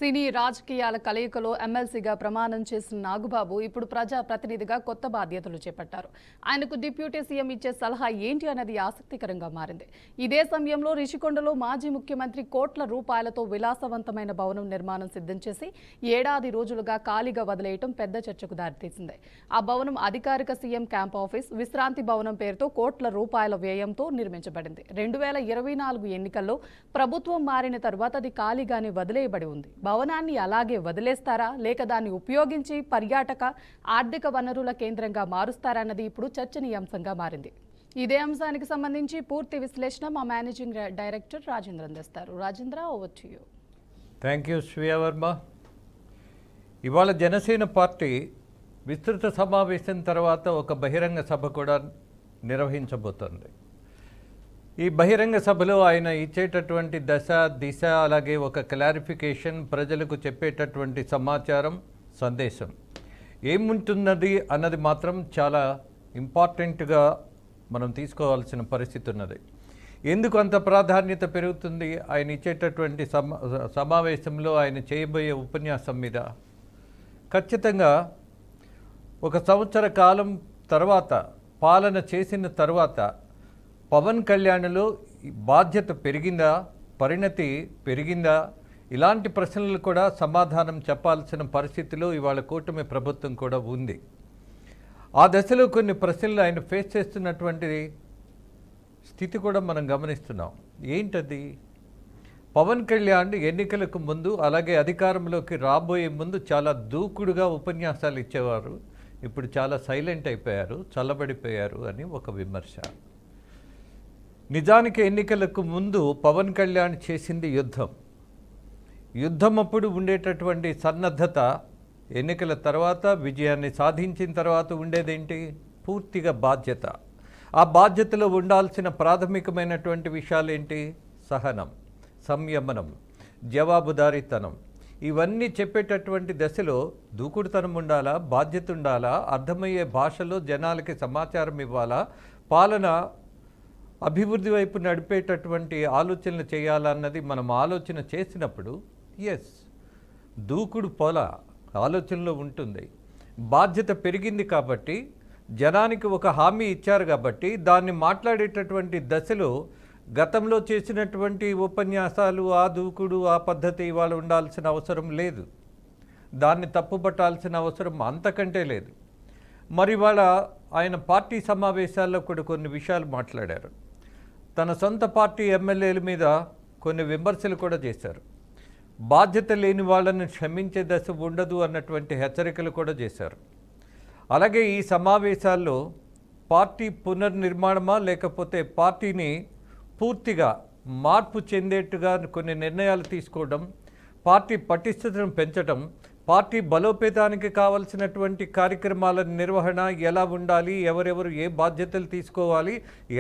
సినీ రాజకీయాల కలయికలో ఎమ్మెల్సీగా ప్రమాణం చేసిన నాగబాబు ఇప్పుడు ప్రజా ప్రతినిధిగా కొత్త బాధ్యతలు చేపట్టారు. ఆయనకు డిప్యూటీ సీఎం ఇచ్చే సలహా ఏంటి అన్నది ఆసక్తికరంగా మారింది. ఇదే సమయంలో రిషికొండలో మాజీ ముఖ్యమంత్రి కోట్ల రూపాయలతో విలాసవంతమైన భవనం నిర్మాణం సిద్ధం చేసి ఏడాది రోజులుగా ఖాళీగా వదిలేయటం పెద్ద చర్చకు దారితీసింది. ఆ భవనం అధికారిక సీఎం క్యాంప్ ఆఫీస్, విశ్రాంతి భవనం పేరుతో కోట్ల రూపాయల వ్యయంతో నిర్మించబడింది. 2024 ఎన్నికల్లో ప్రభుత్వం మారిన తరువాత అది ఖాళీగానే వదిలేయబడి ఉంది. భవనాన్ని అలాగే వదిలేస్తారా లేక దాన్ని ఉపయోగించి పర్యాటక ఆర్థిక వనరుల కేంద్రంగా మారుస్తారన్నది ఇప్పుడు చర్చనీయాంశంగా మారింది. ఇదే అంశానికి సంబంధించి పూర్తి విశ్లేషణ మా మేనేజింగ్ డైరెక్టర్ రాజేంద్ర అందిస్తారు. Rajendra, over to you. Thank you Shreya Varma. ఇవాళ జనసేన పార్టీ విస్తృత సమావేశం తర్వాత ఒక బహిరంగ సభ కూడా నిర్వహించబోతోంది. ఈ బహిరంగ సభలో ఆయన ఇచ్చేటటువంటి దశ దిశ, అలాగే ఒక క్లారిఫికేషన్, ప్రజలకు చెప్పేటటువంటి సమాచారం, సందేశం ఏముంటున్నది అన్నది మాత్రం చాలా ఇంపార్టెంట్గా మనం తీసుకోవాల్సిన పరిస్థితి ఉన్నది. ఎందుకు అంత ప్రాధాన్యత పెరుగుతుంది ఆయన ఇచ్చేటటువంటి సమావేశంలో ఆయన చేయబోయే ఉపన్యాసం మీద? ఖచ్చితంగా ఒక సంవత్సర కాలం తర్వాత, పాలన చేసిన తర్వాత పవన్ కళ్యాణ్లో బాధ్యత పెరిగిందా, పరిణతి పెరిగిందా, ఇలాంటి ప్రశ్నలు కూడా సమాధానం చెప్పాల్సిన పరిస్థితిలో ఇవాళ కూటమి ప్రభుత్వం కూడా ఉంది. ఆ దశలో కొన్ని ప్రశ్నలు ఆయన ఫేస్ చేస్తున్నటువంటి స్థితి కూడా మనం గమనిస్తున్నాం. ఏంటది? పవన్ కళ్యాణ్ ఎన్నికలకు ముందు, అలాగే అధికారంలోకి రాబోయే ముందు చాలా దూకుడుగా ఉపన్యాసాలు ఇచ్చేవారు. ఇప్పుడు చాలా సైలెంట్ అయిపోయారు, చల్లబడిపోయారు అని ఒక విమర్శ. నిజానికి ఎన్నికలకు ముందు పవన్ కళ్యాణ్ చేసింది యుద్ధం అప్పుడు ఉండేటటువంటి సన్నద్ధత, ఎన్నికల తర్వాత విజయాన్ని సాధించిన తర్వాత ఉండేదేంటి? పూర్తిగా బాధ్యత. ఆ బాధ్యతలో ఉండాల్సిన ప్రాథమికమైనటువంటి విషయాలు ఏంటి? సహనం, సంయమనం, జవాబుదారీతనం. ఇవన్నీ చెప్పేటటువంటి దశలో దూకుడుతనం ఉండాలా, బాధ్యత ఉండాలా, అర్థమయ్యే భాషలో జనాలకి సమాచారం ఇవ్వాలా, పాలన అభివృద్ధి వైపు నడిపేటటువంటి ఆలోచనలు చేయాలన్నది మనం ఆలోచన చేసినప్పుడు దూకుడు పోల ఆలోచనలో ఉంటుంది. బాధ్యత పెరిగింది కాబట్టి, జనానికి ఒక హామీ ఇచ్చారు కాబట్టి దాన్ని మాట్లాడేటటువంటి దశలో గతంలో చేసినటువంటి ఉపన్యాసాలు, ఆ దూకుడు, ఆ పద్ధతి ఇవాళ ఉండాల్సిన అవసరం లేదు. దాన్ని తప్పుపట్టాల్సిన అవసరం అంతకంటే లేదు. మరి ఇవాళ ఆయన పార్టీ సమావేశాల్లో కూడా కొన్ని విషయాలు మాట్లాడారు. తన సొంత పార్టీ ఎమ్మెల్యేల మీద కొన్ని విమర్శలు కూడా చేశారు. బాధ్యత లేని వాళ్ళని క్షమించే దశ ఉండదు అన్నటువంటి హెచ్చరికలు కూడా చేశారు. అలాగే ఈ సమావేశాల్లో పార్టీ పునర్నిర్మాణమా లేకపోతే పార్టీని పూర్తిగా మార్పు చెందేట్టుగా కొన్ని నిర్ణయాలు తీసుకోవడం, పార్టీ పటిష్టతను పెంచడం, పార్టీ బలోపేతానికి కావలసినటువంటి కార్యక్రమాల నిర్వహణ ఎలా ఉండాలి, ఎవరెవరు ఏ బాధ్యతలు తీసుకోవాలి,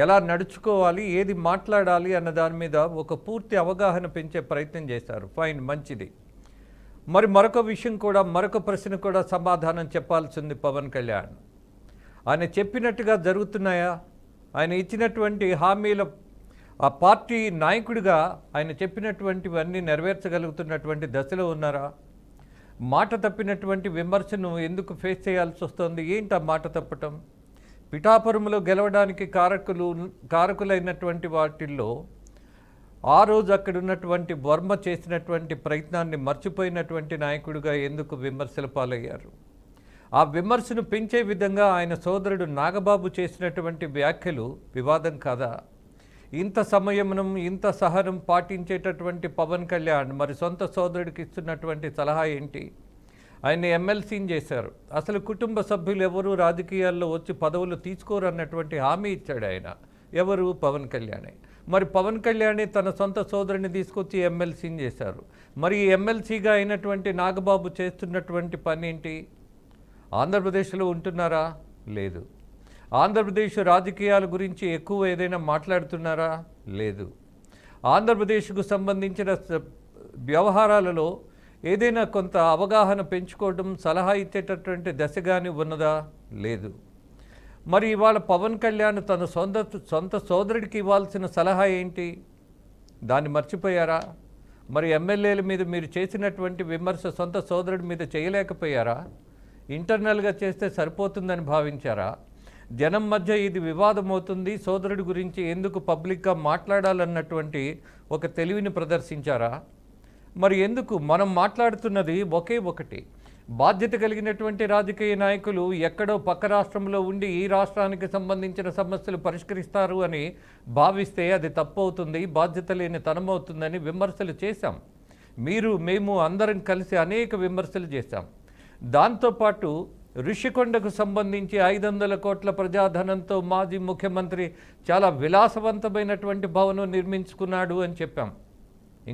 ఎలా నడుచుకోవాలి, ఏది మాట్లాడాలి అన్న దాని మీద ఒక పూర్తి అవగాహన పెంచే ప్రయత్నం చేశారు. ఫైన్, మంచిది. మరి మరొక విషయం కూడా, మరొక ప్రశ్న కూడా సమాధానం చెప్పాల్సింది పవన్ కళ్యాణ్. ఆయన చెప్పినట్టుగా జరుగుతున్నాయా? ఆయన ఇచ్చినటువంటి హామీల ఆ పార్టీ నాయకుడిగా ఆయన చెప్పినటువంటివన్నీ నెరవేర్చగలుగుతున్నటువంటి దశలో ఉన్నారా? మాట తప్పినటువంటి విమర్శను ఎందుకు ఫేస్ చేయాల్సి వస్తుంది? ఏంటి ఆ మాట తప్పటం? పిఠాపురంలో గెలవడానికి కారకులైనటువంటి వాటిల్లో ఆ రోజు అక్కడ ఉన్నటువంటి వర్మ చేసినటువంటి ప్రయత్నాన్ని మర్చిపోయినటువంటి నాయకుడిగా ఎందుకు విమర్శల పాలయ్యారు? ఆ విమర్శను పెంచే విధంగా ఆయన సోదరుడు నాగబాబు చేసినటువంటి వ్యాఖ్యలు వివాదం కాదా? ఇంత సంయమనం, ఇంత సహనం పాటించేటటువంటి పవన్ కళ్యాణ్ మరి సొంత సోదరుడికి ఇస్తున్నటువంటి సలహా ఏంటి? ఆయన ఎమ్మెల్సీని చేశారు. అసలు కుటుంబ సభ్యులు ఎవరు రాజకీయాల్లో వచ్చి పదవులు తీసుకోరు అన్నటువంటి హామీ ఇచ్చాడు ఆయన. ఎవరు? పవన్ కళ్యాణే. మరి పవన్ కళ్యాణే తన సొంత సోదరుని తీసుకొచ్చి ఎమ్మెల్సీని చేశారు. మరి ఎమ్మెల్సీగా అయినటువంటి నాగబాబు చేస్తున్నటువంటి పని ఏంటి? ఆంధ్రప్రదేశ్లో ఉంటున్నారా? లేదు. ఆంధ్రప్రదేశ్ రాజకీయాల గురించి ఎక్కువ ఏదైనా మాట్లాడుతున్నారా? లేదు. ఆంధ్రప్రదేశ్కు సంబంధించిన వ్యవహారాలలో ఏదైనా కొంత అవగాహన పెంచుకోవడం, సలహా ఇచ్చేటటువంటి దశగాని ఉన్నదా? లేదు. మరి ఇవాళ పవన్ కళ్యాణ్ తన సొంత సోదరుడికి ఇవ్వాల్సిన సలహా ఏంటి? దాన్ని మర్చిపోయారా? మరి ఎమ్మెల్యేల మీద మీరు చేసినటువంటి విమర్శ సొంత సోదరుడి మీద చేయలేకపోయారా? ఇంటర్నల్గా చేస్తే సరిపోతుందని భావించారా? జనం మధ్య ఇది వివాదం అవుతుంది, సోదరుడి గురించి ఎందుకు పబ్లిక్గా మాట్లాడాలన్నటువంటి ఒక తెలివిని ప్రదర్శించారా? మరి ఎందుకు మనం మాట్లాడుతున్నది ఒకే ఒకటి, బాధ్యత కలిగినటువంటి రాజకీయ నాయకులు ఎక్కడో పక్క రాష్ట్రంలో ఉండి ఈ రాష్ట్రానికి సంబంధించిన సమస్యలు పరిష్కరిస్తారు అని భావిస్తే అది తప్పు అవుతుంది, బాధ్యత లేని తనమవుతుందని విమర్శలు చేశాం. మేము అందరం కలిసి అనేక విమర్శలు చేశాం. దాంతోపాటు ఋషికొండకు సంబంధించి 500 కోట్ల ప్రజాధనంతో మాజీ ముఖ్యమంత్రి చాలా విలాసవంతమైనటువంటి భవనం నిర్మించుకున్నాడు అని చెప్పాం,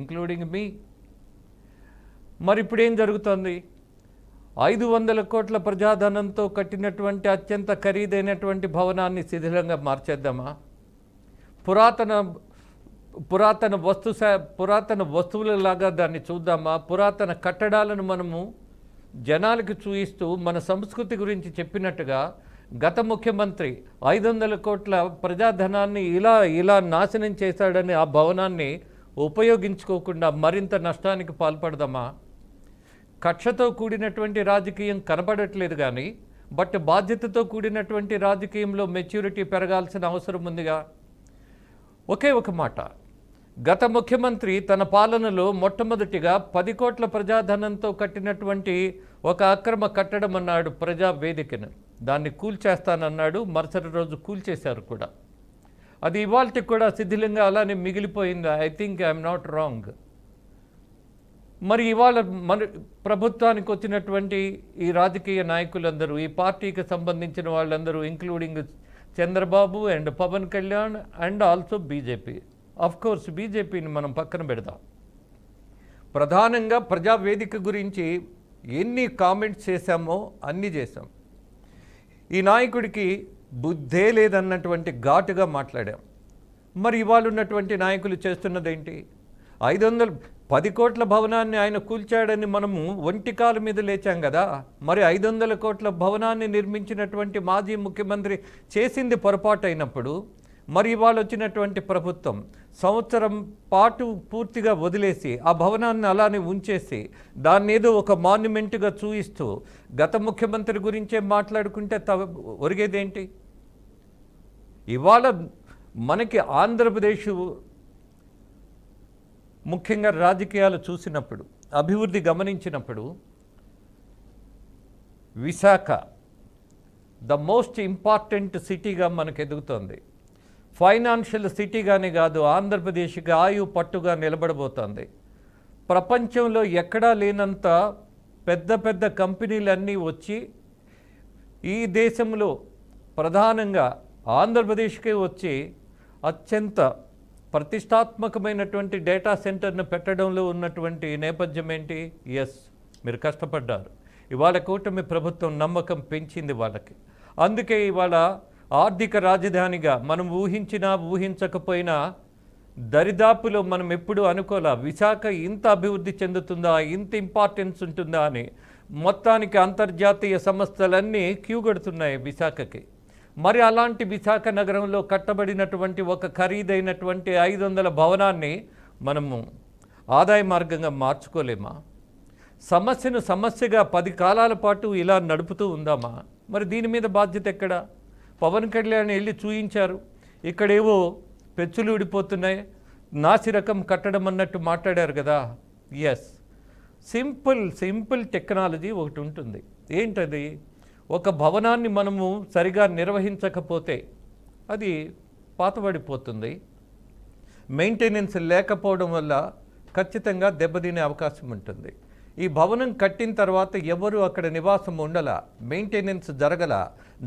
ఇంక్లూడింగ్ మీ. మరి ఇప్పుడు ఏం జరుగుతోంది? 500 కోట్ల ప్రజాధనంతో కట్టినటువంటి అత్యంత ఖరీదైనటువంటి భవనాన్ని శిథిలంగా మార్చేద్దామా? పురాతన వస్తువులలాగా దాన్ని చూద్దామా? పురాతన కట్టడాలను మనము జనాలకు చూయిస్తూ మన సంస్కృతి గురించి చెప్పినట్టుగా గత ముఖ్యమంత్రి 500 కోట్ల ప్రజాధనాన్ని ఇలా నాశనం చేశాడని ఆ భవనాన్ని ఉపయోగించుకోకుండా మరింత నష్టానికి పాల్పడదామా? కక్షతో కూడినటువంటి రాజకీయం కనబడట్లేదు కానీ బట్ బాధ్యతతో కూడినటువంటి రాజకీయంలో మెచ్యూరిటీ పెరగాల్సిన అవసరం ఉందిగా. ఒకే ఒక మాట, గత ముఖ్యమంత్రి తన పాలనలో మొట్టమొదటిగా 10 కోట్ల ప్రజాధనంతో కట్టినటువంటి ఒక అక్రమ కట్టడం అన్నాడు ప్రజావేదికను. దాన్ని కూల్చేస్తానన్నాడు, మరుసటి రోజు కూల్చేశారు కూడా. అది ఇవాల్టి కూడా శిథిలంగా అలానే మిగిలిపోయింది. I think I'm not wrong. మరి ఇవాళ ప్రభుత్వానికి వచ్చినటువంటి ఈ రాజకీయ నాయకులందరూ, ఈ పార్టీకి సంబంధించిన వాళ్ళందరూ, including Chandrababu and Pawan Kalyan and also BJP, of course బీజేపీని మనం పక్కన పెడదాం, ప్రధానంగా ప్రజావేదిక గురించి ఎన్ని కామెంట్స్ చేశామో అన్నీ చేశాం. ఈ నాయకుడికి బుద్ధే లేదన్నటువంటి ఘాటుగా మాట్లాడాం. మరి ఇవాళ ఉన్నటువంటి నాయకులు చేస్తున్నదేంటి? 10 కోట్ల భవనాన్ని ఆయన కూల్చాడని మనము ఒంటికాల మీద లేచాం కదా. మరి 500 కోట్ల భవనాన్ని నిర్మించినటువంటి మాజీ ముఖ్యమంత్రి చేసింది పొరపాటు అయినప్పుడు, మరి ఇవాళ వచ్చినటువంటి ప్రభుత్వం సంవత్సరం పాటు పూర్తిగా వదిలేసి ఆ భవనాన్ని అలానే ఉంచేసి దాన్ని ఏదో ఒక మాన్యుమెంట్గా చూయిస్తూ గత ముఖ్యమంత్రి గురించే మాట్లాడుకుంటే ఒరిగేదేంటి? ఇవాళ మనకి ఆంధ్రప్రదేశ్ ముఖ్యంగా రాజకీయాలు చూసినప్పుడు, అభివృద్ధి గమనించినప్పుడు, విశాఖ ద మోస్ట్ ఇంపార్టెంట్ సిటీగా మనకు ఎదుగుతోంది. ఫైనాన్షియల్ సిటీగానే కాదు, ఆంధ్రప్రదేశ్కి ఆయు పట్టుగా నిలబడబోతోంది. ప్రపంచంలో ఎక్కడా లేనంత పెద్ద పెద్ద కంపెనీలన్నీ వచ్చి ఈ దేశంలో ప్రధానంగా ఆంధ్రప్రదేశ్కే వచ్చి అత్యంత ప్రతిష్టాత్మకమైనటువంటి డేటా సెంటర్ను పెట్టడంలో ఉన్నటువంటి నేపథ్యం ఏంటి? ఎస్, మీరు కష్టపడ్డారు. ఇవాళ కూటమి ప్రభుత్వం నమ్మకం పెంచింది వాళ్ళకి. అందుకే ఇవాళ ఆర్థిక రాజధానిగా మనం ఊహించినా ఊహించకపోయినా దరిదాపులో మనం ఎప్పుడూ అనుకోలే విశాఖ ఇంత అభివృద్ధి చెందుతుందా, ఇంత ఇంపార్టెన్స్ ఉంటుందా అని. మొత్తానికి అంతర్జాతీయ సంస్థలన్నీ క్యూ కడుతున్నాయి విశాఖకి. మరి అలాంటి విశాఖ నగరంలో కట్టబడినటువంటి ఒక ఖరీదైనటువంటి 500 భవనాన్ని మనము ఆదాయ మార్గంగా మార్చుకోలేమా? సమస్యను సమస్యగా 10 కాలాల పాటు ఇలా నడుపుతూ ఉందామా? మరి దీని మీద బాధ్యత ఎక్కడ? పవన్ కళ్యాణ్ వెళ్ళి చూయించారు, ఇక్కడేవో పెచ్చులు ఊడిపోతున్నాయి, నాసిరకం కట్టడం అన్నట్టు మాట్లాడారు కదా. ఎస్, సింపుల్ టెక్నాలజీ ఒకటి ఉంటుంది. ఏంటది? ఒక భవనాన్ని మనము సరిగా నిర్వహించకపోతే అది పాతబడిపోతుంది. మెయింటెనెన్స్ లేకపోవడం వల్ల ఖచ్చితంగా దెబ్బతినే అవకాశం ఉంటుంది. ఈ భవనం కట్టిన తర్వాత ఎవరు అక్కడ నివాసం ఉండలా, మెయింటెనెన్స్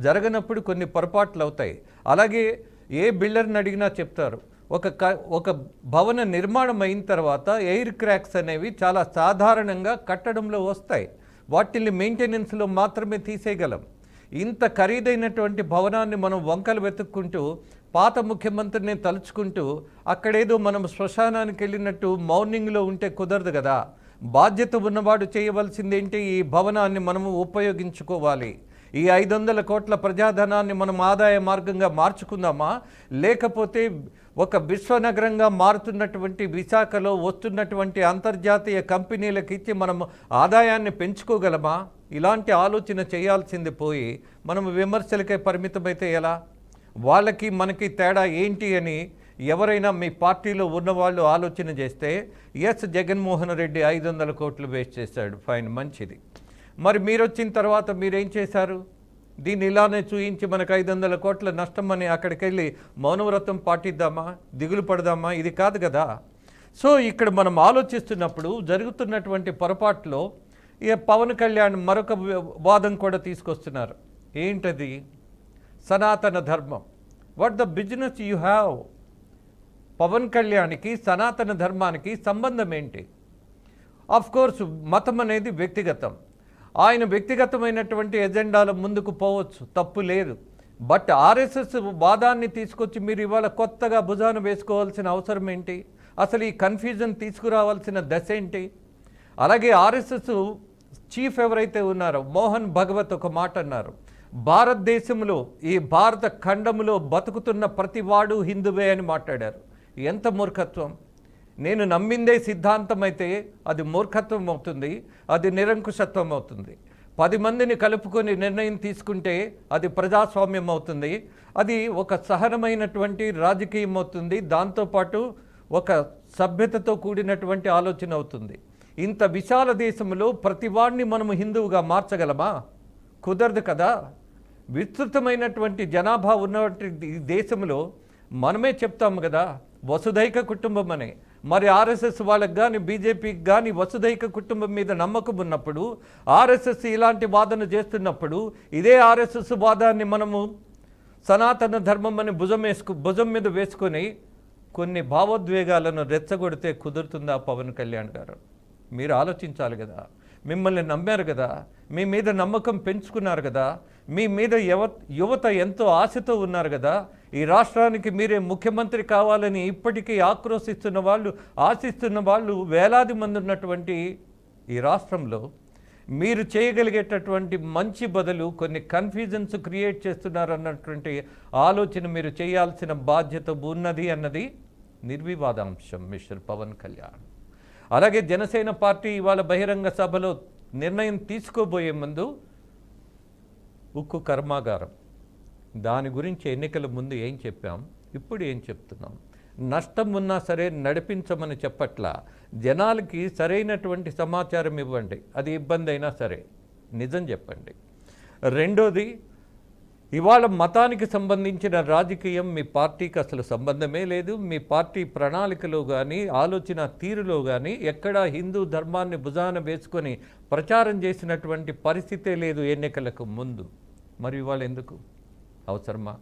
జరగనప్పుడు కొన్ని పొరపాట్లు అవుతాయి. అలాగే ఏ బిల్డర్ని అడిగినా చెప్తారు, ఒక భవన నిర్మాణం అయిన తర్వాత ఎయిర్ క్రాక్స్ అనేవి చాలా సాధారణంగా కట్టడంలో వస్తాయి. వాటిని మెయింటెనెన్స్లో మాత్రమే తీసేయగలం. ఇంత ఖరీదైనటువంటి భవనాన్ని మనం వంకలు వెతుక్కుంటూ పాత ముఖ్యమంత్రిని తలుచుకుంటూ అక్కడేదో మనం శ్మశానానికి వెళ్ళినట్టు మౌనింగ్లో ఉంటే కుదరదు కదా. బాధ్యత ఉన్నవాడు చేయవలసిందేంటి? ఈ భవనాన్ని మనము ఉపయోగించుకోవాలి. ఈ 500 కోట్ల ప్రజాధనాన్ని మనం ఆదాయ మార్గంగా మార్చుకుందామా, లేకపోతే ఒక విశ్వనగరంగా మారుతున్నటువంటి విశాఖలో వస్తున్నటువంటి అంతర్జాతీయ కంపెనీలకు ఇచ్చి మనం ఆదాయాన్ని పెంచుకోగలమా? ఇలాంటి ఆలోచన చేయాల్సింది పోయి మనం విమర్శలకే పరిమితమైతే ఎలా? వాళ్ళకి మనకి తేడా ఏంటి అని ఎవరైనా మీ పార్టీలో ఉన్నవాళ్ళు ఆలోచన చేస్తే, ఎస్ జగన్మోహన్ రెడ్డి 500 కోట్లు వేస్ట్ చేశాడు, ఫైన్, మంచిది. మరి మీరు వచ్చిన తర్వాత మీరేం చేశారు? దీన్ని ఇలానే చూయించి మనకు 500 కోట్ల నష్టం అని అక్కడికి వెళ్ళి మౌనవ్రతం పాటిద్దామా, దిగులు పడదామా? ఇది కాదు కదా. సో ఇక్కడ మనం ఆలోచిస్తున్నప్పుడు జరుగుతున్నటువంటి పొరపాటులో పవన్ కళ్యాణ్ మరొక వాదం కూడా తీసుకొస్తున్నారు. ఏంటది? సనాతన ధర్మం. What the business you have? Pawan కళ్యాణ్కి సనాతన ధర్మానికి సంబంధం ఏంటి? ఆఫ్ కోర్స్ మతం అనేది వ్యక్తిగతం. ఆయన వ్యక్తిగతమైనటువంటి ఎజెండాల ముందుకు పోవచ్చు, తప్పు లేదు. బట్ ఆర్ఎస్ఎస్ వాదాన్ని తీసుకొచ్చి మీరు ఇవాళ కొత్తగా భుజాన వేసుకోవాల్సిన అవసరం ఏంటి? అసలు ఈ కన్ఫ్యూజన్ తీసుకురావాల్సిన దశ ఏంటి? అలాగే ఆర్ఎస్ఎస్ చీఫ్ ఎవరైతే ఉన్నారో మోహన్ భగవత్ ఒక మాట అన్నారు, భారతదేశంలో ఈ భారత ఖండంలో బతుకుతున్న ప్రతివాడు హిందువే అని మాట్లాడారు. ఎంత మూర్ఖత్వం! నేను నమ్మిందే సిద్ధాంతం అయితే అది మూర్ఖత్వం అవుతుంది, అది నిరంకుశత్వం అవుతుంది. 10 మందిని కలుపుకొని నిర్ణయం తీసుకుంటే అది ప్రజాస్వామ్యం అవుతుంది, అది ఒక సహనమైనటువంటి రాజకీయం అవుతుంది, దాంతోపాటు ఒక సభ్యతతో కూడినటువంటి ఆలోచన అవుతుంది. ఇంత విశాల దేశంలో ప్రతివాడిని మనము హిందువుగా మార్చగలమా? కుదరదు కదా. విస్తృతమైనటువంటి జనాభా ఉన్నటువంటి ఈ దేశంలో మనమే చెప్తాము కదా వసుధైక కుటుంబం అని. మరి ఆర్ఎస్ఎస్ వాళ్ళకి కానీ బీజేపీకి కానీ వసుధైక కుటుంబం మీద నమ్మకం ఉన్నప్పుడు, ఆర్ఎస్ఎస్ ఇలాంటి వాదన చేస్తున్నప్పుడు, ఇదే ఆర్ఎస్ఎస్ వాదాన్ని మనము సనాతన ధర్మం అని భుజం మీద వేసుకొని కొన్ని భావోద్వేగాలను రెచ్చగొడితే కుదురుతుందా పవన్ కళ్యాణ్ గారు? మీరు ఆలోచించాలి కదా. మిమ్మల్ని నమ్మారు కదా, మీ మీద నమ్మకం పెంచుకున్నారు కదా, మీ మీద యువత ఎంతో ఆశతో ఉన్నారు కదా. ఈ రాష్ట్రానికి మీరే ముఖ్యమంత్రి కావాలని ఇప్పటికీ ఆక్రోశిస్తున్న వాళ్ళు, ఆశిస్తున్న వాళ్ళు వేలాది మంది ఉన్నటువంటి ఈ రాష్ట్రంలో మీరు చేయగలిగేటటువంటి మంచి బదులు కొన్ని కన్ఫ్యూజన్స్ క్రియేట్ చేస్తున్నారన్నటువంటి ఆలోచన మీరు చేయాల్సిన బాధ్యత ఉన్నది అన్నది నిర్వివాదాంశం మిస్టర్ పవన్ కళ్యాణ్. అలాగే జనసేన పార్టీ ఇవాళ బహిరంగ సభలో నిర్ణయం తీసుకోబోయే ముందు ఉక్కు కర్మాగారం దాని గురించి ఎన్నికల ముందు ఏం చెప్పాం, ఇప్పుడు ఏం చెప్తున్నాం? నష్టం ఉన్నా సరే నడిపించమని చెప్పట్లా, జనాలకి సరైనటువంటి సమాచారం ఇవ్వండి, అది ఇబ్బంది అయినా సరే నిజం చెప్పండి. రెండోది, ఇవాళ మతానికి సంబంధించిన రాజకీయం మీ పార్టీకి అసలు సంబంధమే లేదు. మీ పార్టీ ప్రణాళికలో కానీ ఆలోచన తీరులో కానీ ఎక్కడా హిందూ ధర్మాన్ని భుజాన వేసుకొని ప్రచారం చేసినటువంటి పరిస్థితే లేదు ఎన్నికలకు ముందు. మరి ఇవాళ ఎందుకు? అవసరమా?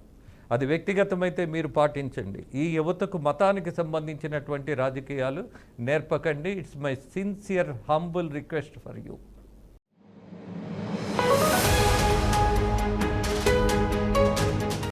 అది వ్యక్తిగతమైతే మీరు పాటించండి. ఈ యువతకు మతానికి సంబంధించినటువంటి రాజకీయాలు నేర్పకండి. It's my sincere humble request for you.